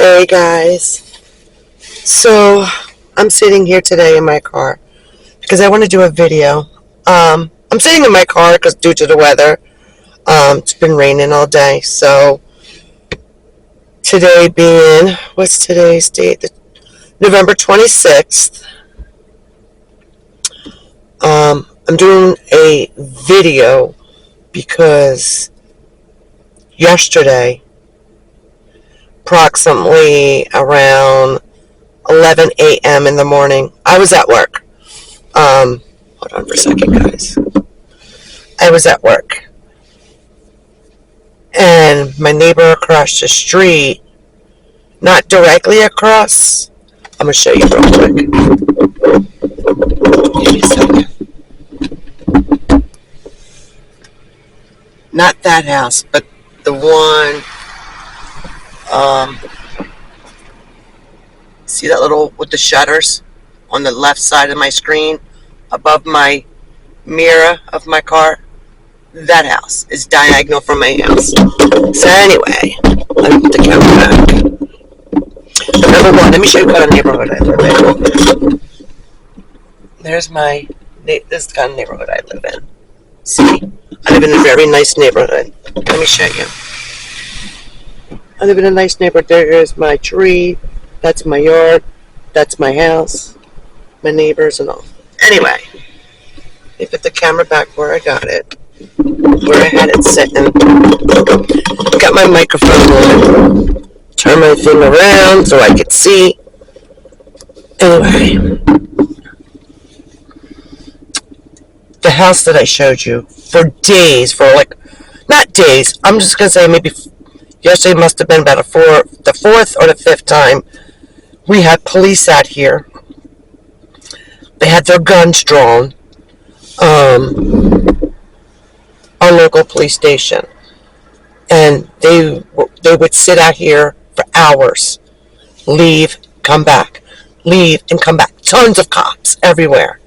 Hey guys, so I'm sitting here today in my car because I want to do a video. I'm sitting in my car because due to the weather, it's been raining all day. So today being, what's today's date? November 26th. I'm doing a video because yesterday, approximately around 11 a.m. in the morning, I was at work. Hold on for a second, guys. I was at work, and my neighbor across the street, not directly across, I'm going to show you real quick. Give me a second. Not that house, but the one, see that little, with the shutters on the left side of my screen, above my mirror of my car? That house is diagonal from my house. So anyway, let me put the camera back. Number one, let me show you what kind of neighborhood I live in. This is the kind of neighborhood I live in. See, I live in a very nice neighborhood. Let me show you. I live in a nice neighborhood. There's my tree. That's my yard. That's my house. My neighbors and all. Anyway, let me put the camera back where I got it. Where I had it sitting. Got my microphone on. Turn my thing around so I could see. Anyway, the house that I showed you for days, not days, I'm just going to say maybe yesterday must have been about the fourth or the fifth time we had police out here. They had their guns drawn. Our local police station, and they would sit out here for hours, leave, come back, leave and come back. Tons of cops everywhere.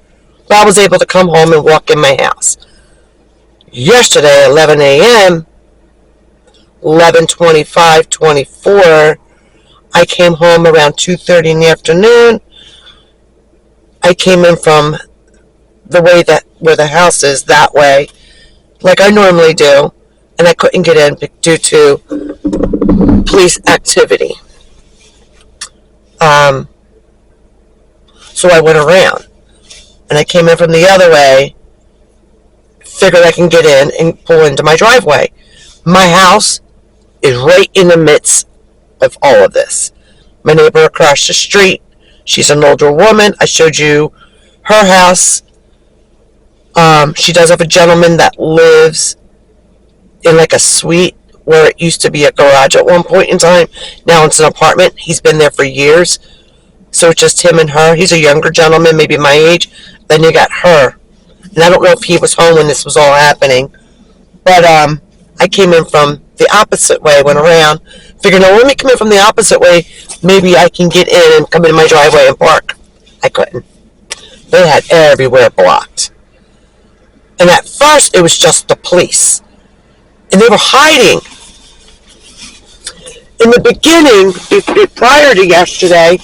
But I was able to come home and walk in my house. Yesterday, 11 a.m., 11:25, 24. I came home around 2:30 in the afternoon. I came in from the way that where the house is that way, like I normally do, and I couldn't get in due to police activity. So I went around, and I came in from the other way, figured I can get in and pull into my driveway. My house is right in the midst of all of this. My neighbor across the street, she's an older woman. I showed you her house. She does have a gentleman that lives in like a suite where it used to be a garage at one point in time. Now it's an apartment. He's been there for years. So it's just him and her. He's a younger gentleman, maybe my age. Then you got her. And I don't know if he was home when this was all happening. But I came in from the opposite way, went around. Figured, no, let me come in from the opposite way. Maybe I can get in and come in my driveway and park. I couldn't. They had everywhere blocked. And at first, it was just the police. And they were hiding. In the beginning, prior to yesterday,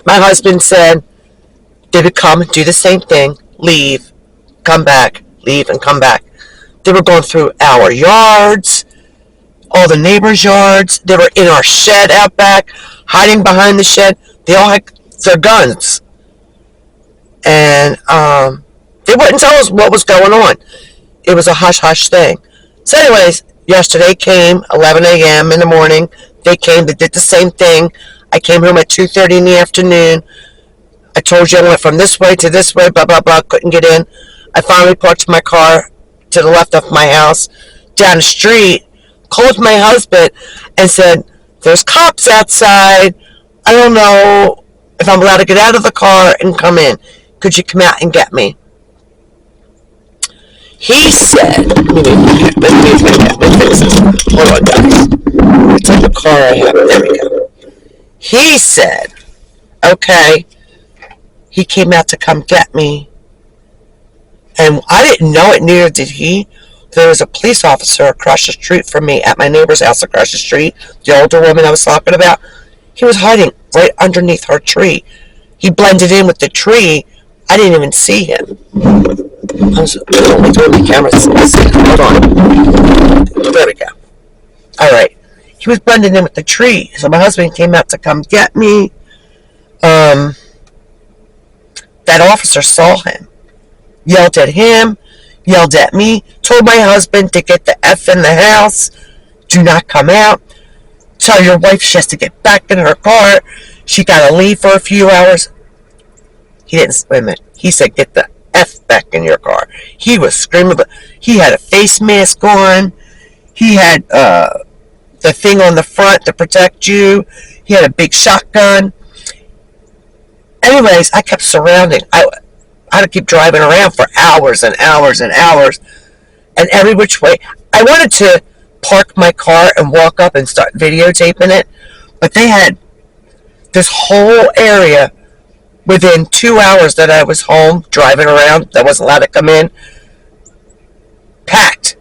my husband said they would come and do the same thing, leave, come back, leave, and come back. They were going through our yards, all the neighbors' yards. They were in our shed out back, hiding behind the shed. They all had their guns. And they wouldn't tell us what was going on. It was a hush-hush thing. So anyways, yesterday came, 11 a.m. in the morning. They came, they did the same thing. I came home at 2:30 in the afternoon. I told you I went from this way to this way, blah, blah, blah, couldn't get in. I finally parked my car to the left of my house, down the street, called my husband and said, there's cops outside. I don't know if I'm allowed to get out of the car and come in. Could you come out and get me? He said, let me fix this. Hold on, guys. What type of car I have? There we go. He said, okay. He came out to come get me. And I didn't know it, neither did he. there was a police officer across the street from me at my neighbor's house across the street, the older woman I was talking about. He was hiding right underneath her tree. He blended in with the tree. I didn't even see him. I was only doing the camera. Hold on. There we go. All right. He was blending in with the tree. So my husband came out to come get me. That officer saw him. Yelled at him. Yelled at me. Told my husband to get the F in the house. Do not come out. Tell your wife she has to get back in her car. She got to leave for a few hours. He didn't, wait a minute. He said, get the F back in your car. He was screaming, but he had a face mask on. He had the thing on the front to protect you. He had a big shotgun. Anyways, I kept surrounding. I had to keep driving around for hours and hours and hours. And every which way. I wanted to park my car and walk up and start videotaping it. But they had this whole area within 2 hours that I was home driving around, that wasn't allowed to come in, packed.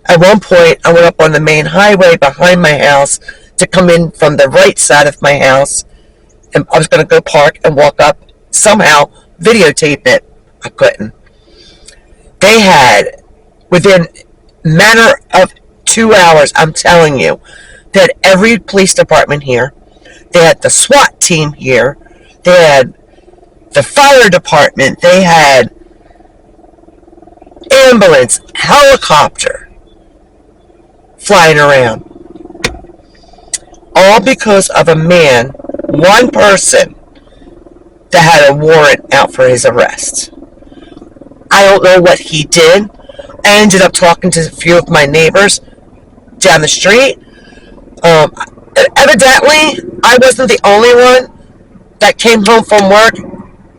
At one point, I went up on the main highway behind my house to come in from the right side of my house, and I was going to go park and walk up, somehow videotape it. I couldn't. They had, within a matter of 2 hours, I'm telling you, they had every police department here. They had the SWAT team here. They had the fire department. They had ambulance, helicopter flying around. All because of a man, one person, that had a warrant out for his arrest. I don't know what he did. I ended up talking to a few of my neighbors down the street. Evidently, I wasn't the only one that came home from work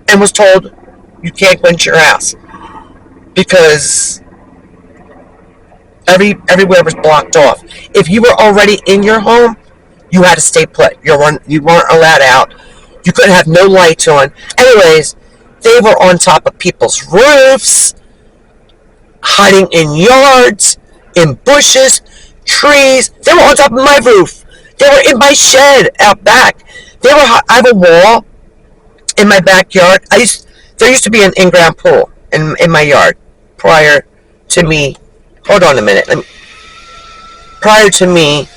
and was told you can't go into your house because everywhere was blocked off. If you were already in your home, you had to stay put. You weren't allowed out. You couldn't have no lights on. Anyways, they were on top of people's roofs, hiding in yards, in bushes, trees. They were on top of my roof. They were in my shed out back. I have a wall in my backyard. There used to be an in-ground pool in my yard prior to me. Hold on a minute. Prior to me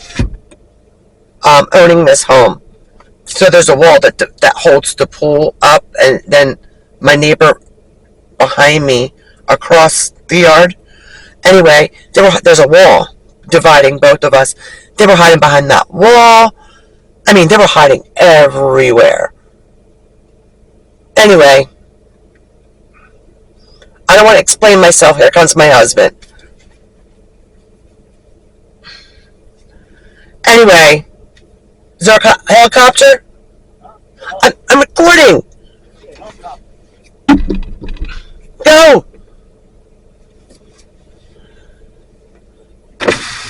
owning this home. So there's a wall that holds the pool up, and then my neighbor behind me across the yard. Anyway, there's a wall dividing both of us. They were hiding behind that wall. I mean, they were hiding everywhere. Anyway, I don't want to explain myself. Here comes my husband. Anyway, is there a helicopter? I'm recording. Go.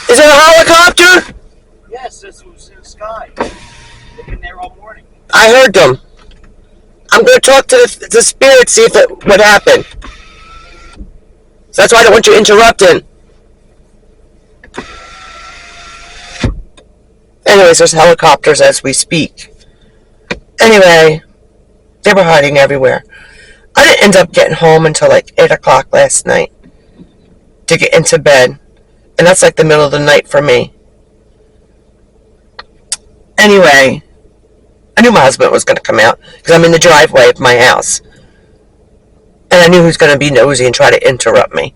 Is there a helicopter? Yes, this was in the sky. They've been there all morning. I heard them. I'm going to talk to the spirit, see what happened. So that's why I don't want you interrupting. Anyways, there's helicopters as we speak. Anyway, they were hiding everywhere. I didn't end up getting home until like 8 o'clock last night to get into bed. And that's like the middle of the night for me. Anyway, I knew my husband was going to come out because I'm in the driveway of my house. And I knew he was going to be nosy and try to interrupt me.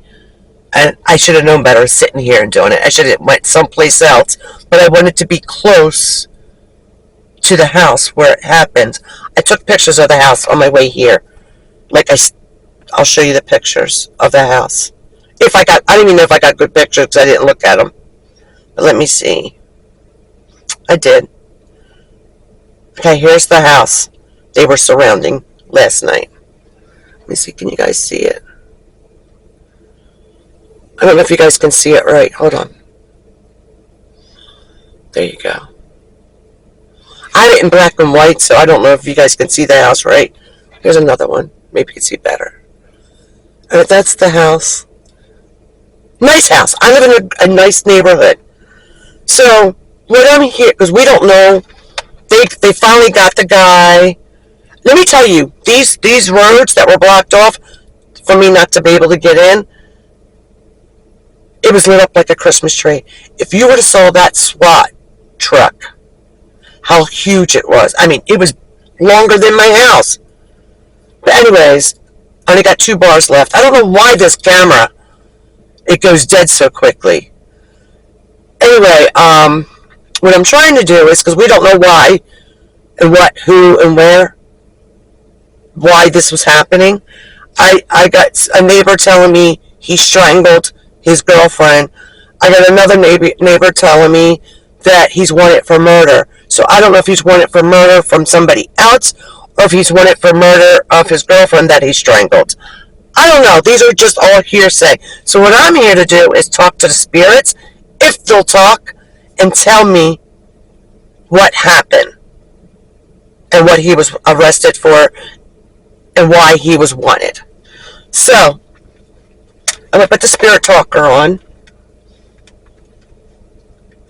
And I should have known better sitting here and doing it. I should have went someplace else. But I wanted to be close to the house where it happened. I took pictures of the house on my way here. I'll show you the pictures of the house. I don't even know if I got good pictures because I didn't look at them. But let me see. I did. Okay, here's the house they were surrounding last night. Let me see, can you guys see it? I don't know if you guys can see it right. Hold on. There you go. I had it in black and white, so I don't know if you guys can see the house right. Here's another one. Maybe you can see better. Alright, that's the house. Nice house. I live in a nice neighborhood. So what I'm here, because we don't know, they finally got the guy. Let me tell you, these roads that were blocked off for me not to be able to get in, it was lit up like a Christmas tree. If you would have saw that SWAT truck, how huge it was. I mean, it was longer than my house. But anyways, I only got 2 bars left. I don't know why this camera, it goes dead so quickly. Anyway, what I'm trying to do is, because we don't know why and what, who, and why this was happening. I got a neighbor telling me he strangled his girlfriend. I got another neighbor telling me that he's wanted for murder. So I don't know if he's wanted for murder from somebody else or if he's wanted for murder of his girlfriend that he strangled. I don't know. These are just all hearsay. So what I'm here to do is talk to the spirits, if they'll talk, and tell me what happened and what he was arrested for and why he was wanted. So, I'm going to put the spirit talker on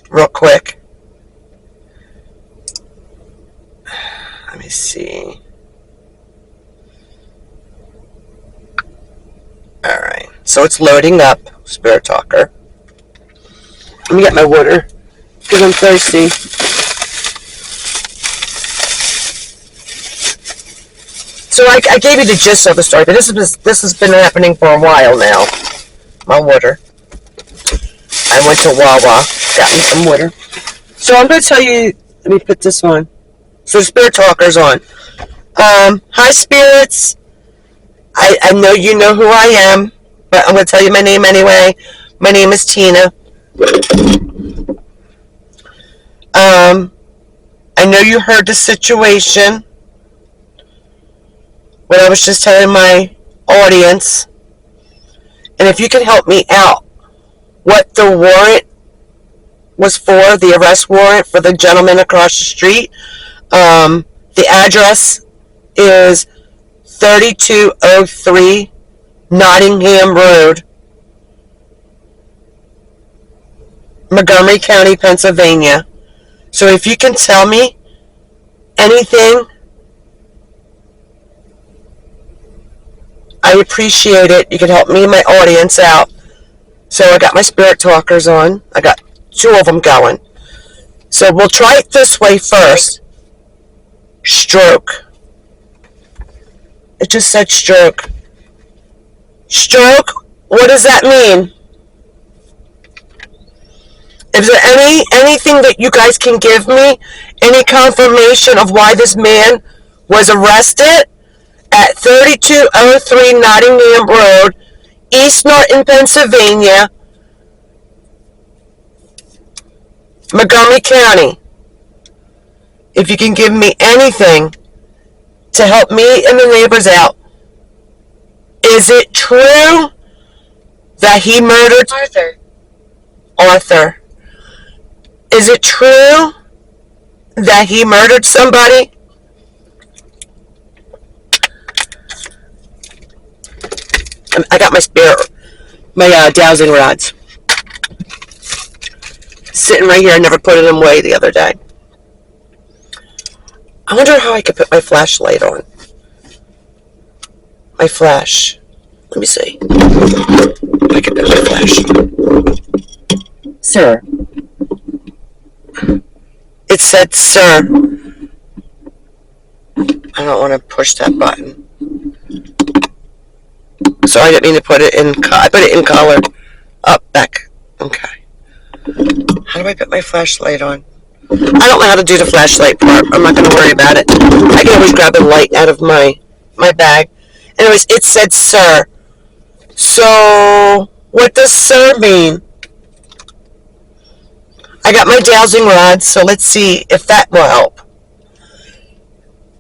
real quick. Let me see. Alright, so it's loading up, spirit talker. Let me get my water, because I'm thirsty. So I gave you the gist of the story, but this has been happening for a while now. My water. I went to Wawa, got me some water. So I'm going to tell you, let me put this on. So the spirit talker's on. Hi spirits. I know you know who I am, but I'm going to tell you my name anyway. My name is Tina. I know you heard the situation. What I was just telling my audience. And if you can help me out, what the warrant was for, the arrest warrant for the gentleman across the street. The address is 3203 Nottingham Road, Montgomery County, Pennsylvania. So if you can tell me anything, I appreciate it. You can help me and my audience out. So I got my spirit talkers on. I got 2 of them going. So we'll try it this way first. Stroke. It just said stroke. Stroke? What does that mean? Is there anything that you guys can give me? Any confirmation of why this man was arrested at 3203 Nottingham Road, East Norton, Pennsylvania, Montgomery County? If you can give me anything to help me and the neighbors out. Is it true that he murdered Arthur? Is it true that he murdered somebody? I got my dowsing rods sitting right here. I never put it away the other day. I wonder how I could put my flashlight on. My flash. Let me see. I can put my flash. Sir. It said, sir. I don't want to push that button. So I didn't mean to put it in. I put it in color. Up, back. Okay. How do I put my flashlight on? I don't know how to do the flashlight part. I'm not going to worry about it. I can always grab a light out of my bag. Anyways, it said sir. So, what does sir mean? I got my dowsing rods, so let's see if that will help.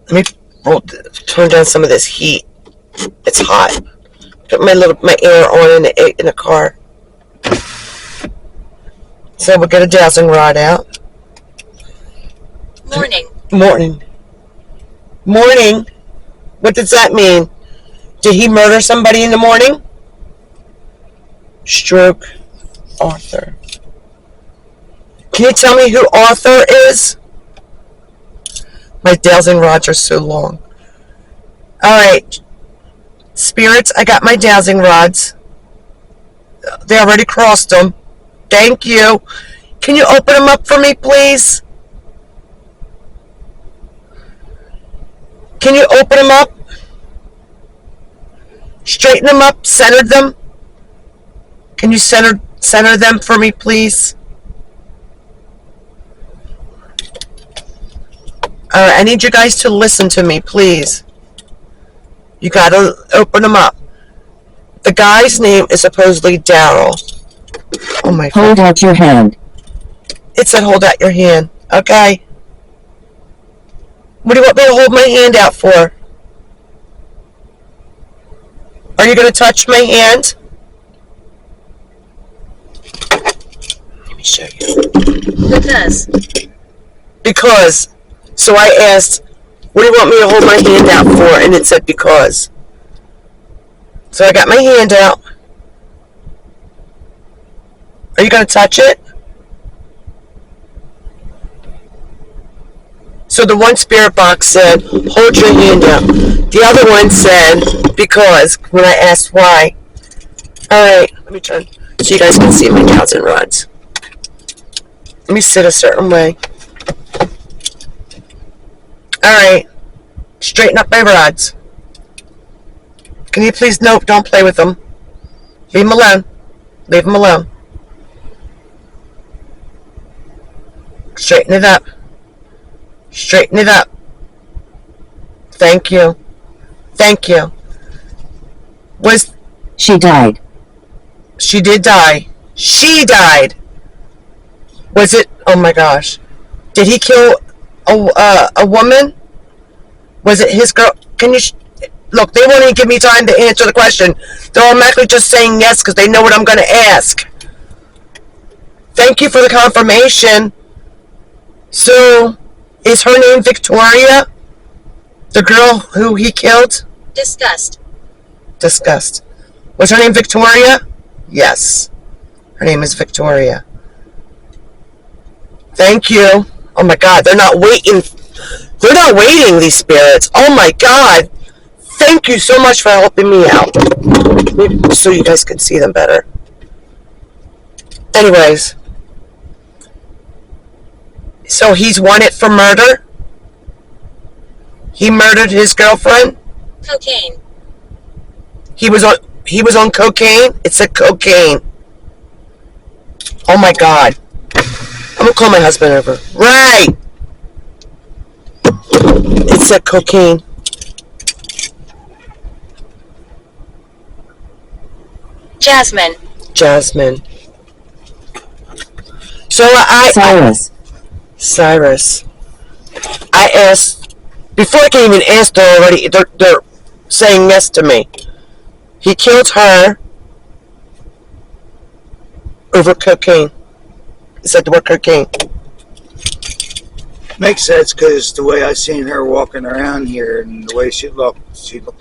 Let me turn down some of this heat. It's hot. Put my air on in the car. So we'll get a dowsing rod out. Morning. What does that mean? Did he murder somebody in the morning? Stroke. Arthur. Can you tell me who Arthur is? My dowsing rods are so long. Alright. Spirits, I got my dowsing rods. They already crossed them. Thank you. Can you open them up for me, please? Can you open them up? Straighten them up, center them. Can you center them for me, please? Alright, I need you guys to listen to me, please. You gotta open them up. The guy's name is supposedly Daryl. Oh my God. Hold out your hand. It said hold out your hand. Okay. What do you want me to hold my hand out for? Are you gonna touch my hand? Let me show you. Because. So I asked, what do you want me to hold my hand out for? And it said because. So I got my hand out. Are you going to touch it? So the one spirit box said, hold your hand out. The other one said, because, when I asked why. Alright, let me turn so you guys can see my dowsing rods. Let me sit a certain way. Alright, straighten up my rods. Can you please, nope, don't play with them. Leave them alone. Leave them alone. Straighten it up. Straighten it up. Thank you. Thank you. She died. She did die. She died. Was it, oh my gosh. Did he kill a woman? Was it his girl? Can you, look, they won't even give me time to answer the question. They're automatically just saying yes because they know what I'm going to ask. Thank you for the confirmation. So, is her name Victoria? The girl who he killed? Disgust. Was her name Victoria? Yes. Her name is Victoria. Thank you. Oh my God, they're not waiting. They're not waiting, these spirits. Oh my God. Thank you so much for helping me out. So you guys can see them better. Anyways. So he's wanted for murder? He murdered his girlfriend? Cocaine. He was on cocaine? It said cocaine. Oh my God. I'm gonna call my husband over. Right! It said cocaine. Jasmine. So Cyrus. I asked, before I can even ask, they're saying yes to me. He killed her over cocaine. He said the word cocaine. Makes sense because the way I seen her walking around here and the way she looked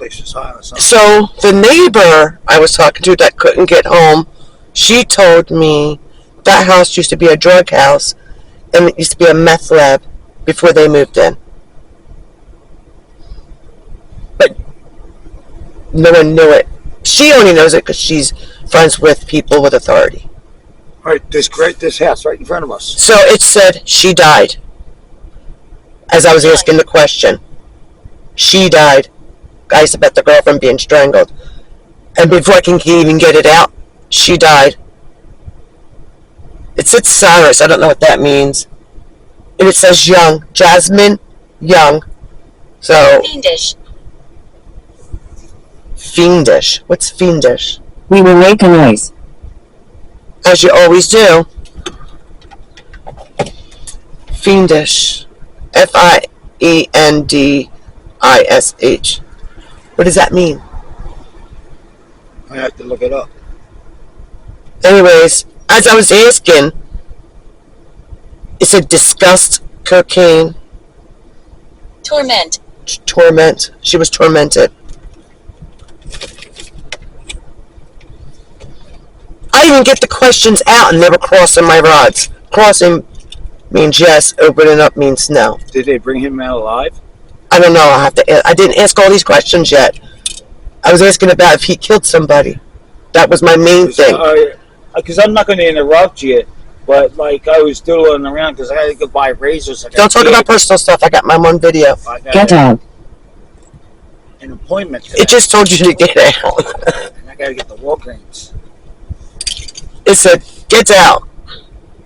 like she was high or something. So the neighbor I was talking to that couldn't get home, she told me that house used to be a drug house and it used to be a meth lab before they moved in. But no one knew it. She only knows it because she's friends with people with authority. All right, this house right in front of us. So it said she died. As I was asking the question. She died. Guys about the girlfriend being strangled. And before I can even get it out, she died. It said Cyrus. I don't know what that means. And it says young. Jasmine, young. So. Fiendish. What's fiendish? We will make a noise. As you always do. Fiendish. Fiendish. What does that mean? I have to look it up. Anyways, as I was asking, it said disgust, cocaine. Torment. She was tormented. I even get the questions out and they were crossing my rods. Crossing means yes, opening up means no. Did they bring him out alive? I don't know. I didn't ask all these questions yet. I was asking about if he killed somebody. That was my main thing. Because I'm not going to interrupt you, but like I was doodling around because I had to go buy razors. Don't talk about personal stuff. I got mine on video. Get out. An appointment today. It just told you to get out. And I got to get the Walgreens. It said, get out.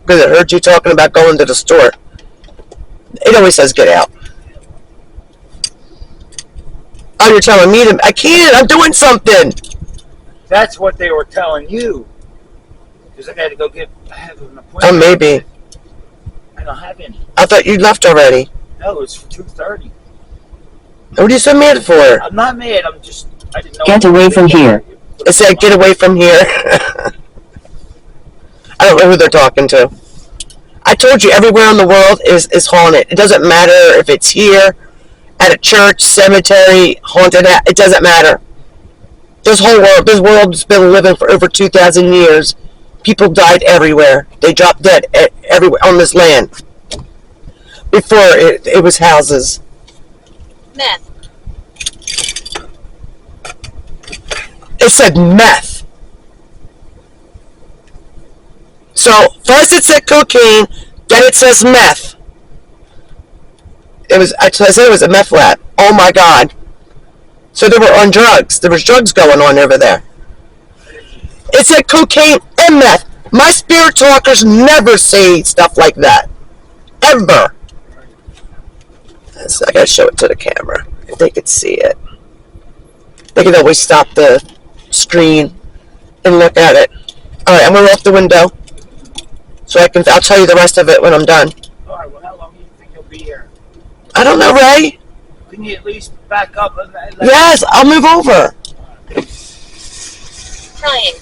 Because it heard you talking about going to the store. It always says get out. Oh, you're telling me to... I can't. I'm doing something. That's what they were telling you. Because I got to go I have an appointment. Oh, maybe. I don't have any. I thought you left already. No, it's for 2:30. What are you so mad for? I'm not mad. I didn't know. Get away from here. It said, get away from here. I don't know who they're talking to. I told you, everywhere in the world is haunted. It doesn't matter if it's here, at a church, cemetery, haunted. It doesn't matter. This world's been living for over 2,000 years. People died everywhere. They dropped dead everywhere on this land. Before it was houses. Meth. It said meth. So first it said cocaine, then it says meth. I said it was a meth lab. Oh my God. So they were on drugs. There was drugs going on over there. It said cocaine and meth. My spirit talkers never say stuff like that. Ever. So I gotta show it to the camera if they could see it. They can always stop the screen and look at it. Alright, I'm gonna roll off the window. So I'll tell you the rest of it when I'm done. Alright, well, how long do you think you'll be here? I don't know, Ray. Can you at least back up? Yes, I'll move over. Crying.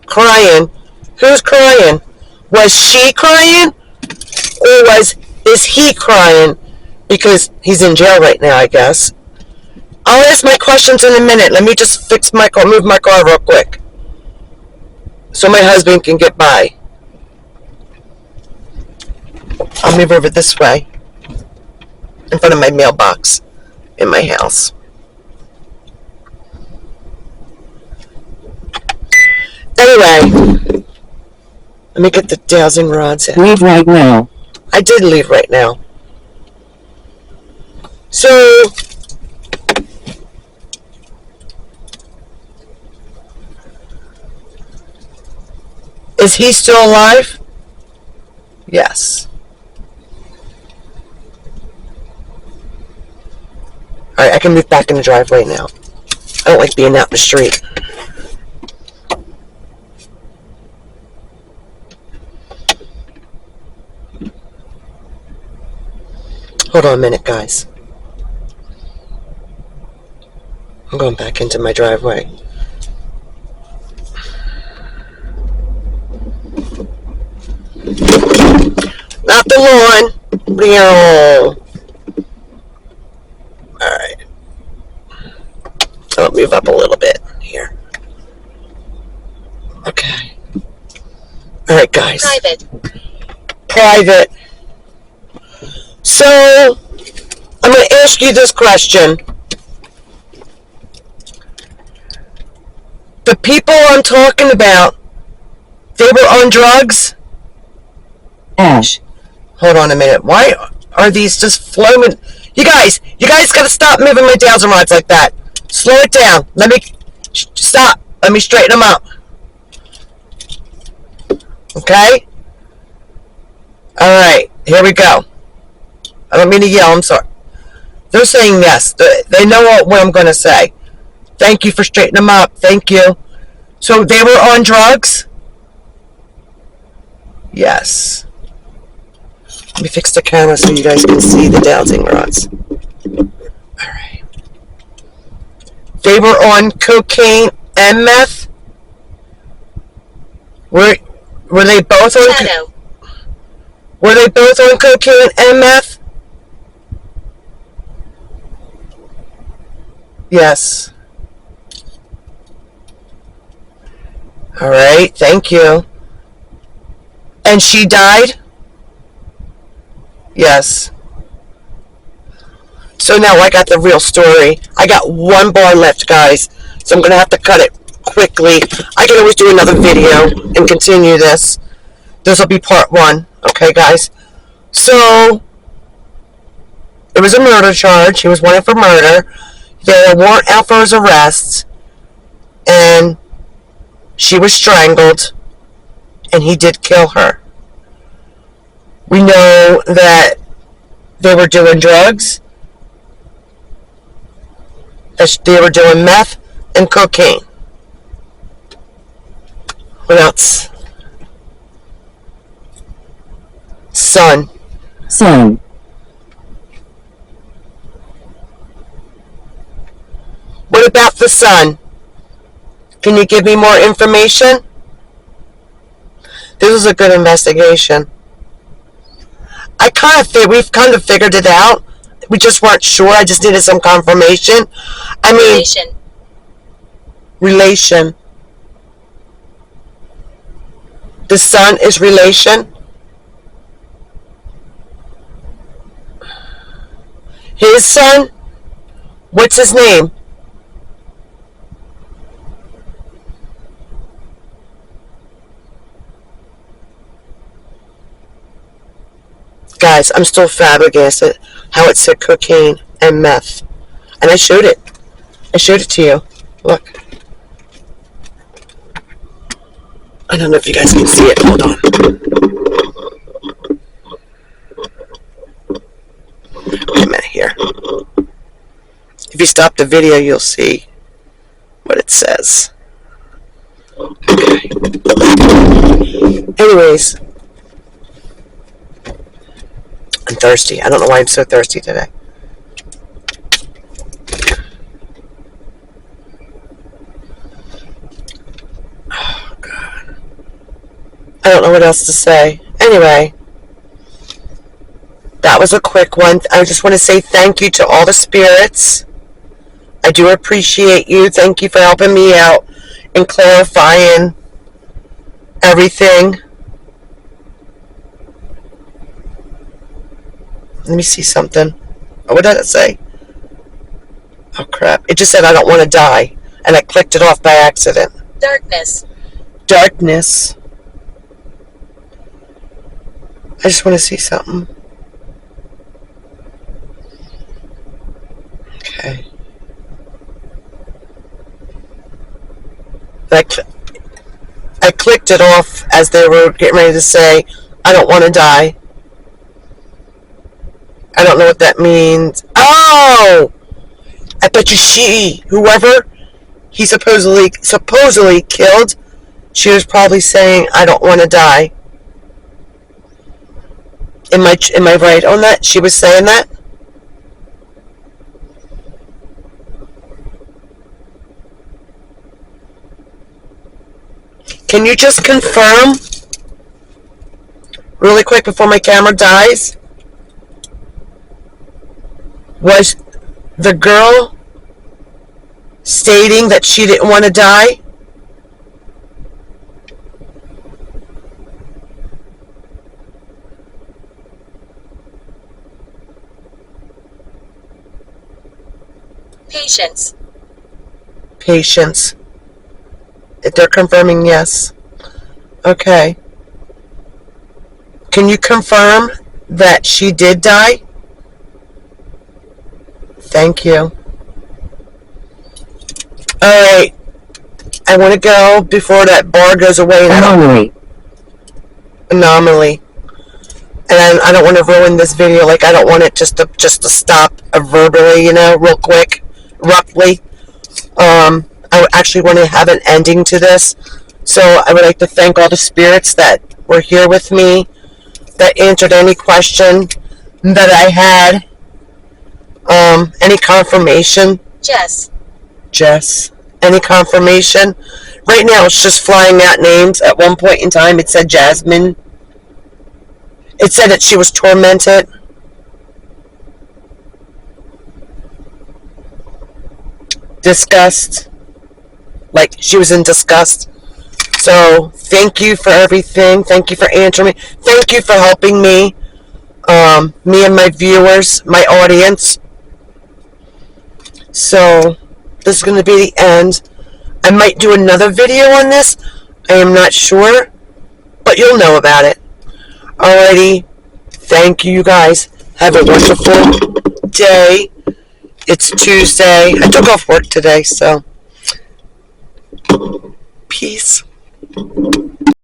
Crying? Who's crying? Was she crying? Or is he crying? Because he's in jail right now, I guess. I'll ask my questions in a minute. Let me just move my car real quick. So my husband can get by. I'll move over this way. In front of my mailbox. In my house. Anyway. Let me get the dowsing rods in. Leave right now. I did leave right now. So... is he still alive? Yes. Alright, I can move back in the driveway now. I don't like being out in the street. Hold on a minute, guys. I'm going back into my driveway. Not the lawn. Alright. I'll move up a little bit here. Okay. Alright, guys. Private. So, I'm going to ask you this question. The people I'm talking about, they were on drugs? Ash. Hold on a minute. Why are these just flowing? You guys gotta stop moving my dowsing rods like that. Slow it down. Let me stop. Let me straighten them up. Okay? Alright, here we go. I don't mean to yell, I'm sorry. They're saying yes. They know what I'm going to say. Thank you for straightening them up. Thank you. So they were on drugs? Yes. Let me fix the camera so you guys can see the dowsing rods. Alright. They were on cocaine and meth? Were they both on... Shadow. Were they both on cocaine and meth? Yes. All right, thank you. And she died? Yes. So now I got the real story. I got one bar left, guys. So I'm going to have to cut it quickly. I can always do another video and continue this. This will be part 1. Okay, guys? So, it was a murder charge. He was wanted for murder. They had a warrant out for his arrest. And she was strangled. And he did kill her. We know that they were doing drugs. That they were doing meth and cocaine. What else? Son. Son. What about the son? Can you give me more information? This was a good investigation. We've kind of figured it out. We just weren't sure. I just needed some confirmation. I mean, relation. The son is relation. His son? What's his name? Guys, I'm still flabbergasted how it said cocaine and meth. And I showed it. I showed it to you. Look. I don't know if you guys can see it. Hold on. Wait a minute here. If you stop the video, you'll see what it says. Okay. Anyways. I'm thirsty. I don't know why I'm so thirsty today. Oh, God. I don't know what else to say. Anyway, that was a quick one. I just want to say thank you to all the spirits. I do appreciate you. Thank you for helping me out and clarifying everything. Let me see something. Oh, what did it say? Oh, crap. It just said I don't want to die. And I clicked it off by accident. Darkness. Darkness. I just want to see something. Okay. I clicked it off as they were getting ready to say, I don't want to die. I don't know what that means. Oh! I bet you whoever he supposedly killed, she was probably saying, I don't want to die. Am I right on that? She was saying that? Can you just confirm really quick before my camera dies? Was the girl stating that she didn't want to die? Patience. Patience. They're confirming yes. Okay. Can you confirm that she did die? Thank you. Alright. I want to go before that bar goes away. Anomaly. And I don't want to ruin this video. Like, I don't want it just to stop verbally, real quick, abruptly. I actually want to have an ending to this. So I would like to thank all the spirits that were here with me, that answered any question that I had. Any confirmation? Jess. Any confirmation? Right now it's just flying out names. At one point in time it said Jasmine. It said that she was tormented. Disgust. Like she was in disgust. So thank you for everything. Thank you for answering me. Thank you for helping me. Me and my viewers, my audience. So this is going to be the end. I might do another video on this. I am not sure, but you'll know about it. Alrighty. Thank you guys. Have a wonderful day. It's Tuesday. I took off work today, so peace.